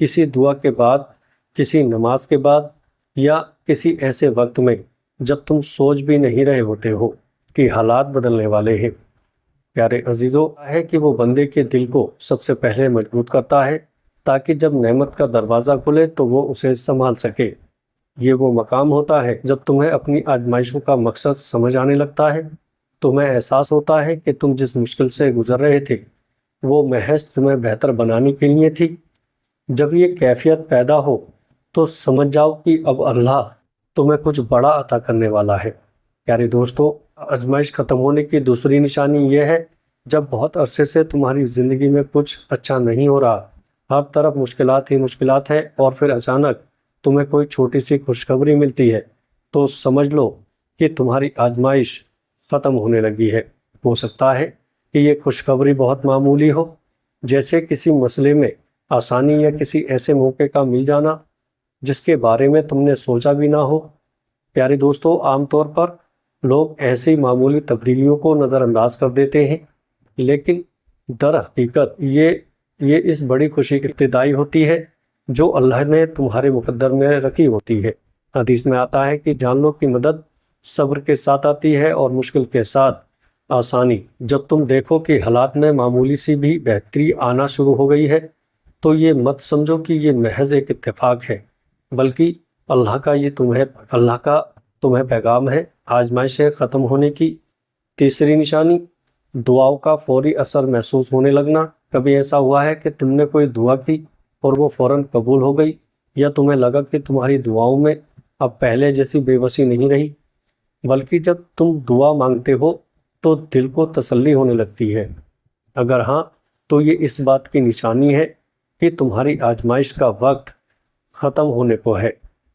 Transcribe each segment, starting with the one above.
کسی دعا کے بعد، کسی نماز کے بعد، یا کسی ایسے وقت میں جب تم سوچ بھی نہیں رہے ہوتے ہو کہ حالات بدلنے والے ہیں۔ پیارے عزیزو، ہے کہ وہ بندے کے دل کو سب سے پہلے مضبوط کرتا ہے تاکہ جب نعمت کا دروازہ کھلے تو وہ اسے سنبھال سکے۔ یہ وہ مقام ہوتا ہے جب تمہیں اپنی آزمائشوں کا مقصد سمجھ آنے لگتا ہے، تمہیں احساس ہوتا ہے کہ تم جس مشکل سے گزر رہے تھے وہ محض تمہیں بہتر بنانے کے لیے تھی۔ جب یہ کیفیت پیدا ہو تو سمجھ جاؤ کہ اب اللہ تمہیں کچھ بڑا عطا کرنے والا ہے۔ پیارے دوستو، آزمائش ختم ہونے کی دوسری نشانی یہ ہے جب بہت عرصے سے تمہاری زندگی میں کچھ اچھا نہیں ہو رہا، ہر طرف مشکلات ہی مشکلات ہے، اور پھر اچانک تمہیں کوئی چھوٹی سی خوشخبری ملتی ہے تو سمجھ لو کہ تمہاری آزمائش ختم ہونے لگی ہے۔ ہو سکتا ہے کہ یہ خوشخبری بہت معمولی ہو، جیسے کسی مسئلے میں آسانی یا کسی ایسے موقع کا مل جانا جس کے بارے میں تم نے سوچا بھی نہ ہو۔ پیارے دوستو، عام طور پر لوگ ایسی معمولی تبدیلیوں کو نظر انداز کر دیتے ہیں، لیکن در حقیقت یہ اس بڑی خوشی کی ابتدائی ہوتی ہے جو اللہ نے تمہارے مقدر میں رکھی ہوتی ہے۔ حدیث میں آتا ہے کہ جانوں کی مدد صبر کے ساتھ آتی ہے اور مشکل کے ساتھ آسانی۔ جب تم دیکھو کہ حالات میں معمولی سی بھی بہتری آنا شروع ہو گئی ہے تو یہ مت سمجھو کہ یہ محض ایک اتفاق ہے، بلکہ اللہ کا تمہیں پیغام ہے۔ آزمائشیں ختم ہونے کی تیسری نشانی، دعاؤں کا فوری اثر محسوس ہونے لگنا۔ کبھی ایسا ہوا ہے کہ تم نے کوئی دعا کی اور وہ فوراً قبول ہو گئی، یا تمہیں لگا کہ تمہاری دعاؤں میں اب پہلے جیسی بے بسی نہیں رہی، بلکہ جب تم دعا مانگتے ہو تو دل کو تسلی ہونے لگتی ہے؟ اگر ہاں تو یہ اس بات کی نشانی ہے کہ تمہاری آزمائش کا وقت ختم ہونے کو ہے۔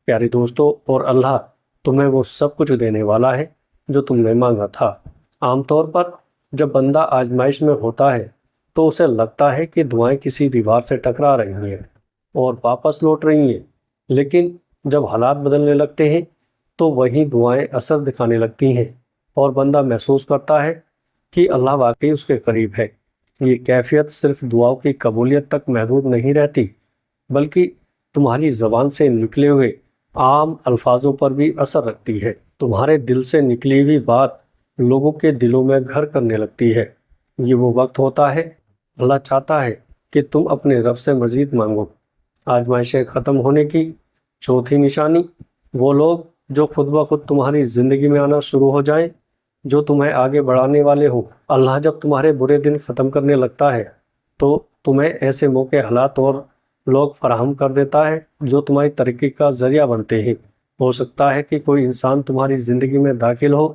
پیارے دوستو، اور اللہ تمہیں وہ سب کچھ دینے والا ہے جو تم نے مانگا تھا۔ عام طور پر جب بندہ آزمائش میں ہوتا ہے تو اسے لگتا ہے کہ دعائیں کسی دیوار سے ٹکرا رہی ہیں اور واپس لوٹ رہی ہیں، لیکن جب حالات بدلنے لگتے ہیں تو وہی دعائیں اثر دکھانے لگتی ہیں اور بندہ محسوس کرتا ہے کہ اللہ واقعی اس کے قریب ہے۔ یہ کیفیت صرف دعاؤں کی قبولیت تک محدود نہیں رہتی، بلکہ تمہاری زبان سے نکلے ہوئے عام الفاظوں پر بھی اثر رکھتی ہے۔ تمہارے دل سے نکلی ہوئی بات لوگوں کے دلوں میں گھر کرنے لگتی ہے۔ یہ وہ وقت ہوتا ہے اللہ چاہتا ہے کہ تم اپنے رب سے مزید مانگو۔ آزمائشیں ختم ہونے کی چوتھی نشانی، وہ لوگ جو خود بخود تمہاری زندگی میں آنا شروع ہو جائیں جو تمہیں آگے بڑھانے والے ہوں۔ اللہ جب تمہارے برے دن ختم کرنے لگتا ہے تو تمہیں ایسے موقع، حالات اور لوگ فراہم کر دیتا ہے جو تمہاری ترقی کا ذریعہ بنتے ہیں۔ ہو سکتا ہے کہ کوئی انسان تمہاری زندگی میں داخل ہو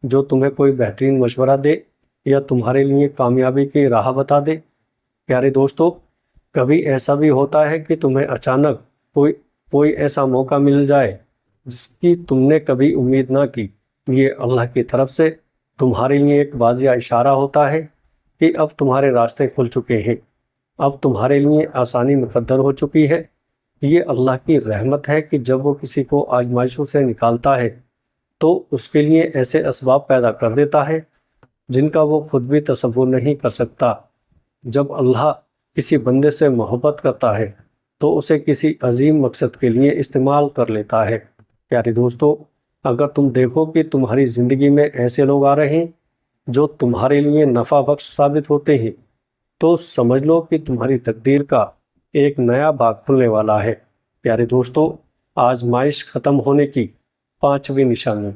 جو تمہیں کوئی بہترین مشورہ دے یا تمہارے لیے کامیابی کی راہ بتا دے۔ پیارے دوستو، کبھی ایسا بھی ہوتا ہے کہ تمہیں اچانک کوئی ایسا موقع مل جائے جس کی تم نے کبھی امید نہ کی۔ یہ اللہ کی طرف سے تمہارے لیے ایک واضح اشارہ ہوتا ہے کہ اب تمہارے راستے کھل چکے ہیں، اب تمہارے لیے آسانی مقدر ہو چکی ہے۔ یہ اللہ کی رحمت ہے کہ جب وہ کسی کو آزمائشوں سے نکالتا ہے تو اس کے لیے ایسے اسباب پیدا کر دیتا ہے جن کا وہ خود بھی تصور نہیں کر سکتا۔ جب اللہ کسی بندے سے محبت کرتا ہے تو اسے کسی عظیم مقصد کے لیے استعمال کر لیتا ہے۔ پیارے دوستو، اگر تم دیکھو کہ تمہاری زندگی میں ایسے لوگ آ رہے ہیں جو تمہارے لیے نفع بخش ثابت ہوتے ہیں تو سمجھ لو کہ تمہاری تقدیر کا ایک نیا باب کھلنے والا ہے۔ پیارے دوستو، آزمائش ختم ہونے کی پانچویں نشانی،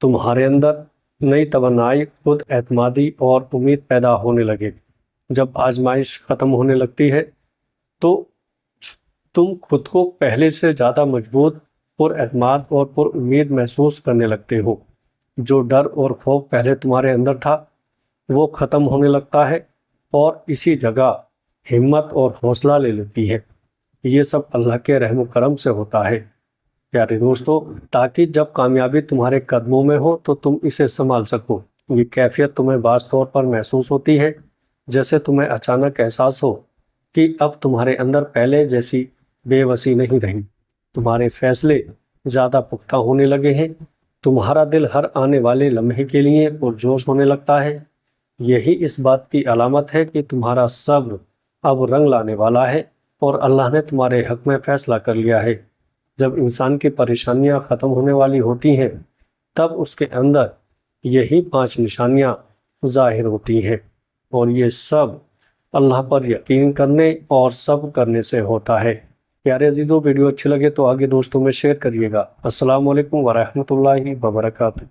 تمہارے اندر نئی توانائی، خود اعتمادی اور امید پیدا ہونے لگے۔ جب آزمائش ختم ہونے لگتی ہے تو تم خود کو پہلے سے زیادہ مضبوط، پر اعتماد اور پر امید محسوس کرنے لگتے ہو۔ جو ڈر اور خوف پہلے تمہارے اندر تھا وہ ختم ہونے لگتا ہے اور اسی جگہ ہمت اور حوصلہ لے لیتی ہے۔ یہ سب اللہ کے رحم و کرم سے ہوتا ہے پیارے دوستو، تاکہ جب کامیابی تمہارے قدموں میں ہو تو تم اسے سنبھال سکو۔ یہ کیفیت تمہیں بعض طور پر محسوس ہوتی ہے جیسے تمہیں اچانک احساس ہو کہ اب تمہارے اندر پہلے جیسی بے بسی نہیں رہی، تمہارے فیصلے زیادہ پختہ ہونے لگے ہیں، تمہارا دل ہر آنے والے لمحے کے لیے پرجوش ہونے لگتا ہے۔ یہی اس بات کی علامت ہے کہ تمہارا صبر اب رنگ لانے والا ہے اور اللہ نے تمہارے حق میں فیصلہ کر لیا ہے۔ جب انسان کی پریشانیاں ختم ہونے والی ہوتی ہیں تب اس کے اندر یہی 5 نشانیاں ظاہر ہوتی ہیں، اور یہ سب اللہ پر یقین کرنے اور صبر کرنے سے ہوتا ہے۔ پیارے عزیزو، ویڈیو اچھی لگے تو آگے دوستوں میں شیئر کریے گا۔ السلام علیکم ورحمۃ اللہ وبرکاتہ۔